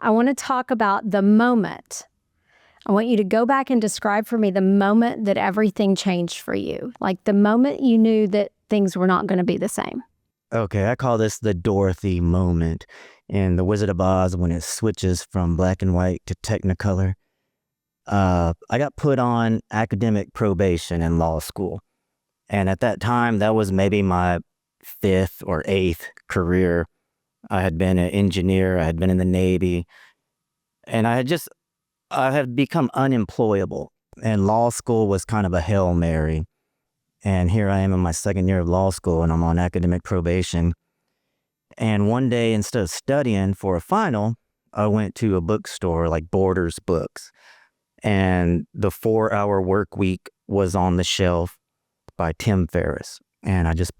I want to talk about the moment. I want you to go back and describe for me the moment that everything changed for you, like the moment you knew that things were not going to be the same. Okay, I call this the Dorothy moment in The Wizard of Oz when it switches from black and white to Technicolor. I got put on academic probation in law school. And at that time, that was maybe my 5th or 8th career. I had been an engineer, I had been in the Navy, and I had become unemployable. And law school was kind of a Hail Mary. And here I am in my 2nd year of law school, and I'm on academic probation. And one day, instead of studying for a final, I went to a bookstore like Borders Books. And the 4-Hour Work Week was on the shelf by Tim Ferriss. And I just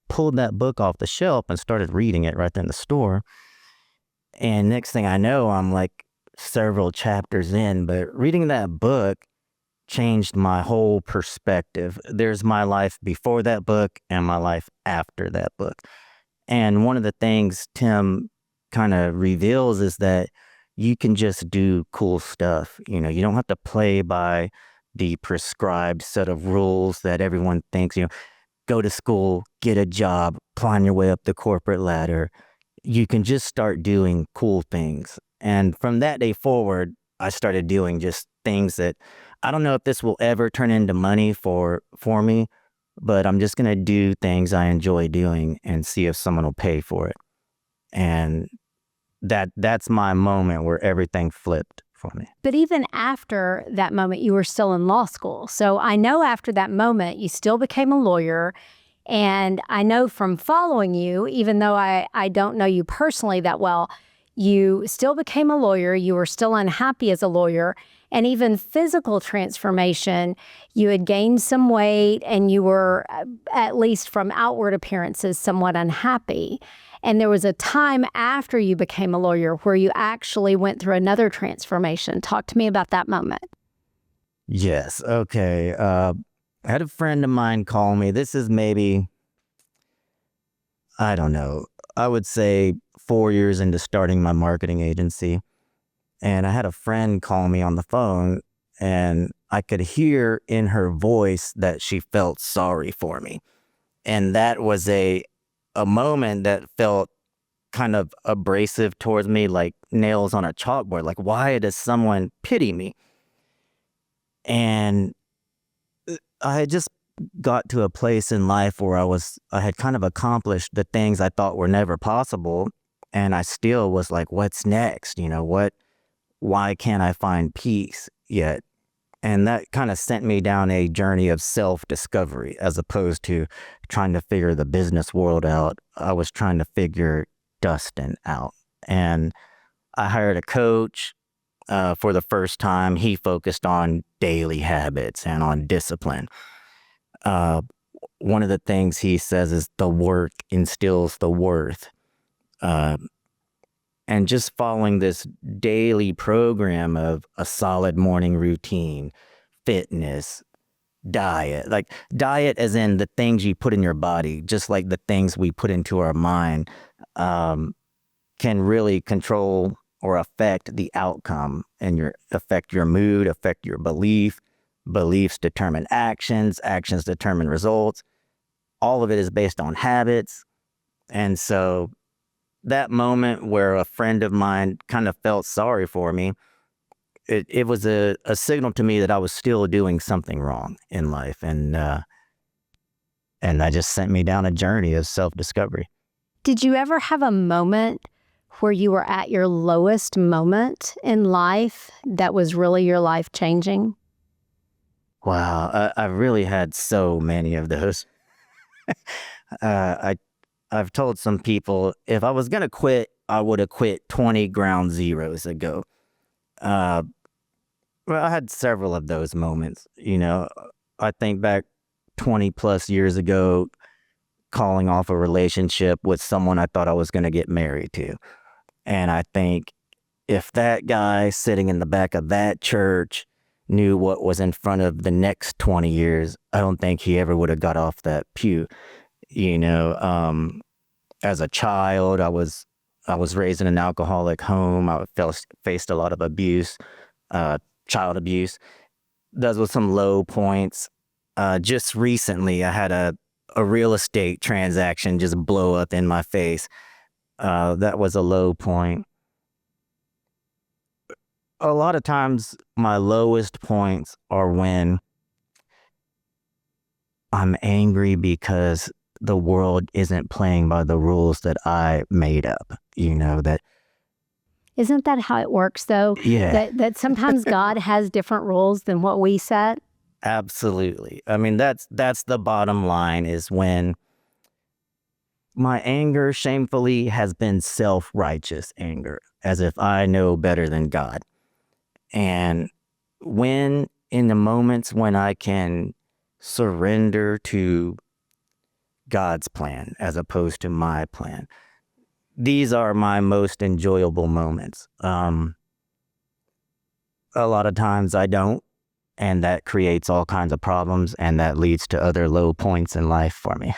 pulled that book off the shelf and started reading it right there in the store. And next thing I know, I'm like several chapters in, but reading that book changed my whole perspective. There's my life before that book and my life after that book. And one of the things Tim kind of reveals is that you can just do cool stuff. You know, you don't have to play by the prescribed set of rules that everyone thinks, go to school, get a job, climb your way up the corporate ladder. You can just start doing cool things. And from that day forward, I started doing just things that I don't know if this will ever turn into money for me, but I'm just going to do things I enjoy doing and see if someone will pay for it. And that's my moment where everything flipped for me. But even after that moment, you were still in law school. So I know after that moment, you still became a lawyer. And I know from following you, even though I don't know you personally that well, you still became a lawyer. You were still unhappy as a lawyer. And even physical transformation, you had gained some weight and you were, at least from outward appearances, somewhat unhappy. And there was a time after you became a lawyer where you actually went through another transformation. Talk to me about that moment. Yes. Okay. I had a friend of mine call me. This is maybe, I don't know, I would say 4 years into starting my marketing agency. And I had a friend call me on the phone, and I could hear in her voice that she felt sorry for me. And that was a moment that felt kind of abrasive towards me, like nails on a chalkboard. Like, why does someone pity me? And I had just got to a place in life where I had kind of accomplished the things I thought were never possible. And I still was like, what's next? Why can't I find peace yet? And that kind of sent me down a journey of self-discovery as opposed to trying to figure the business world out. I was trying to figure Dustin out. And I hired a coach for the first time. He focused on daily habits and on discipline. One of the things he says is the work instills the worth. And just following this daily program of a solid morning routine, fitness, diet, like diet as in the things you put in your body, just like the things we put into our mind, can really control or affect the outcome and affect your mood, affect your beliefs determine actions determine results. All of it is based on habits. And so that moment where a friend of mine kind of felt sorry for me, it was a signal to me that I was still doing something wrong in life. And that just sent me down a journey of self-discovery. Did you ever have a moment where you were at your lowest moment in life that was really your life changing? Wow, I've really had so many of those. I've told some people if I was going to quit, I would have quit 20 ground zeros ago. Well, I had several of those moments. I think back 20 plus years ago, calling off a relationship with someone I thought I was going to get married to. And I think if that guy sitting in the back of that church knew what was in front of the next 20 years, I don't think he ever would have got off that pew. As a child, I was I was raised in an alcoholic home. Faced a lot of abuse, child abuse. Those were some low points. Just recently, I had a real estate transaction just blow up in my face. That was a low point. A lot of times, my lowest points are when I'm angry because the world isn't playing by the rules that I made up. That. Isn't that how it works, though? Yeah. That sometimes God has different rules than what we set? Absolutely. I mean, that's the bottom line, is when my anger shamefully has been self-righteous anger, as if I know better than God. And when in the moments when I can surrender to God's plan as opposed to my plan, these are my most enjoyable moments. A lot of times I don't, and that creates all kinds of problems, and that leads to other low points in life for me.